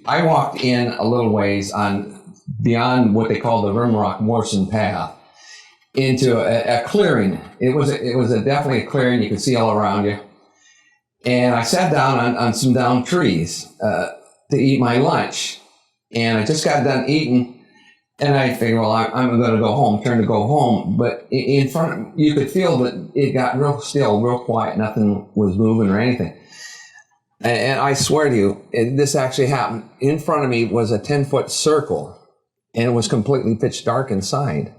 I walked in a little ways on beyond what they call the Rimrock Morrison Path into a clearing. It was definitely a clearing. You could see all around you. And I sat down on some down trees to eat my lunch. And I just got done eating, and I figured, well, I'm going to go home, turn to go home. But in front, you could feel that it got real still, real quiet. Nothing was moving or anything. And I swear to you, this actually happened. In front of me was a 10-foot circle, and it was completely pitch dark inside.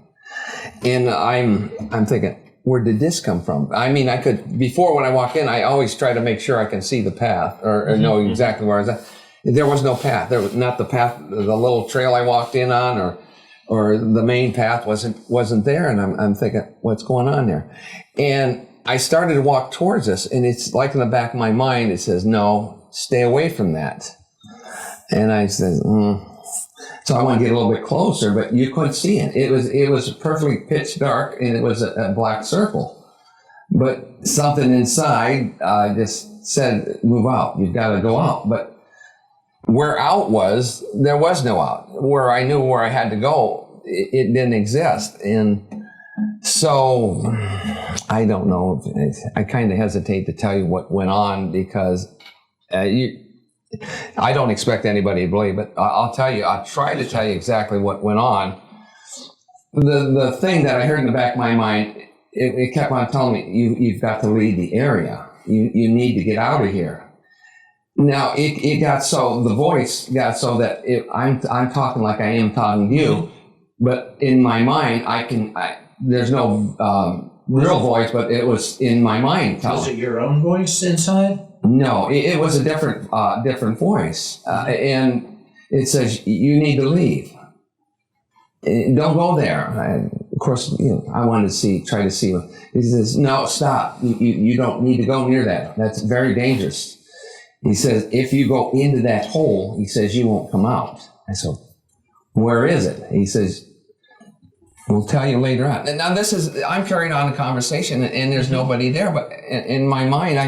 And I'm thinking, where did this come from? I mean, I could, before when I walk in, I always try to make sure I can see the path or know exactly where I was at. There was no path. There was not the path, the little trail I walked in on or the main path wasn't there. And I'm thinking, what's going on there? And I started to walk towards this, and it's like in the back of my mind, it says, no, stay away from that. And I said, So I want to get a little bit closer, but you couldn't see it. It was perfectly pitch dark, and it was a black circle. But something inside just said, move out. You've got to go out. But where out was, there was no out. Where I knew where I had to go, it didn't exist. And so I don't know. I kind of hesitate to tell you what went on because I don't expect anybody to believe it. I'll tell you, I'll try to tell you exactly what went on. The thing that I heard in the back of my mind, it kept on telling me, you've got to leave the area. You need to get out of here. Now, it got so, the voice got so that I'm talking like I am talking to you, but in my mind, there's no real voice, but it was in my mind. Was it your own voice inside? No, it was a different voice, and it says you need to leave. Don't go there. Of course, I wanted to try to see. He says, no, stop. You don't need to go near that. That's very dangerous. He says, if you go into that hole, he says, you won't come out. I said, where is it? He says, we'll tell you later on. And now I'm carrying on the conversation, and there's nobody there, but in my mind,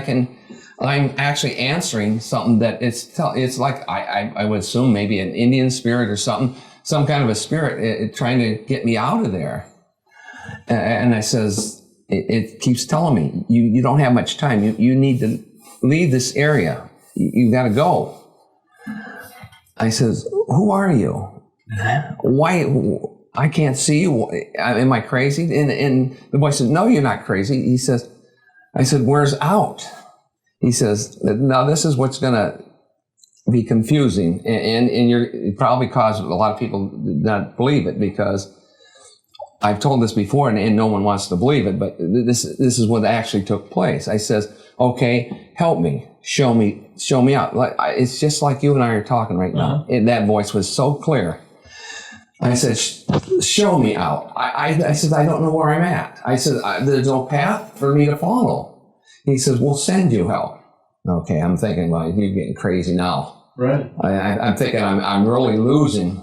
I'm actually answering something that it's like, I would assume maybe an Indian spirit or something, some kind of a spirit trying to get me out of there. And I says, it keeps telling me, you don't have much time. You need to leave this area. You got to go. I says, who are you? Why? I can't see you. Am I crazy? And the boy said, no, you're not crazy. I said, where's out? He says, now this is what's going to be confusing, and it probably caused a lot of people not believe it, because I've told this before and no one wants to believe it, but this is what actually took place. I says, okay, help me, show me out. It's just like you and I are talking right now. And that voice was so clear. I said, show me out. I said, I don't know where I'm at. I said, there's no path for me to follow. He says, we'll send you help. Okay, I'm thinking, well, you're getting crazy now. Right. I'm thinking I'm really losing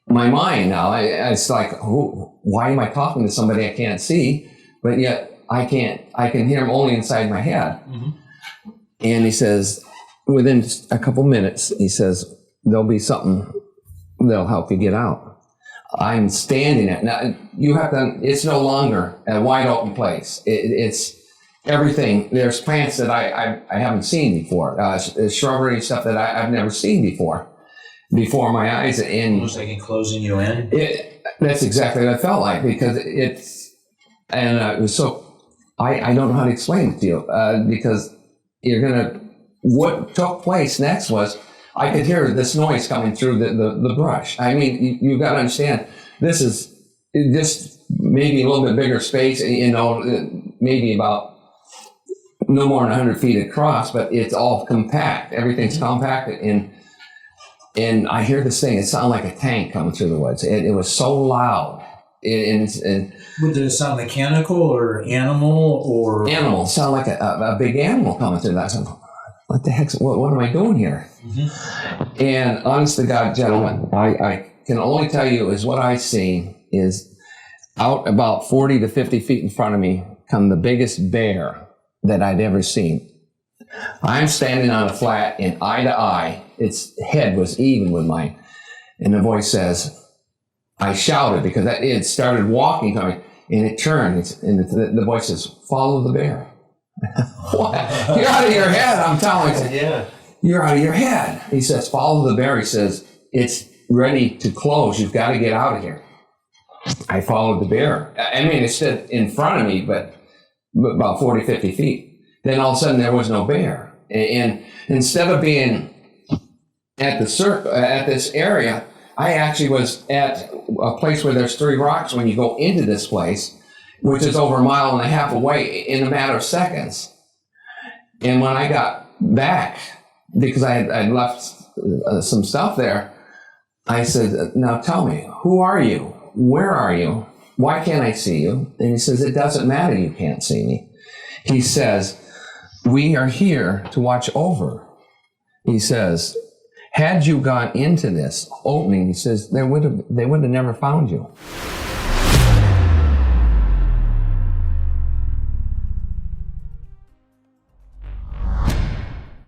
my mind now. It's like, why am I talking to somebody I can't see, but yet I can hear him only inside my head. Mm-hmm. And he says, within a couple minutes, he says, there'll be something that'll help you get out. I'm standing there. Now, it's no longer a wide open place. It's everything. There's plants that I haven't seen before, shrubbery stuff that I've never seen before my eyes. And almost like enclosing you in? That's exactly what I felt like, because it was so, I don't know how to explain it to you, because what took place next was, I could hear this noise coming through the brush. I mean, you've got to understand, this is just maybe a little bit bigger space, maybe about no more than 100 feet across, but it's all compact. Everything's compacted. And I hear this thing, it sounded like a tank coming through the woods. It was so loud. Did it sound mechanical or animal or? Animal. Sound like a big animal coming through that. What the heck? What am I doing here? Mm-hmm. And honest to God, gentlemen, I can only tell you is what I see is out about 40 to 50 feet in front of me come the biggest bear that I'd ever seen. I'm standing on a flat and eye to eye. Its head was even with mine. And the voice says, I shouted because it started walking, coming, and it turned. And the voice says, follow the bear. What? You're out of your head, I'm telling you. Yeah. You're out of your head. He says, follow the bear. He says, it's ready to close. You've got to get out of here. I followed the bear. I mean, it stood in front of me, but about 40, 50 feet. Then all of a sudden, there was no bear. And instead of being at this area, I actually was at a place where there's 3 rocks when you go into this place, which is over 1.5 miles away in a matter of seconds. And when I got back, because I'd left some stuff there, I said, now tell me, who are you? Where are you? Why can't I see you? And he says, it doesn't matter, you can't see me. He says, we are here to watch over. He says, had you gone into this opening, he says, they would have never found you.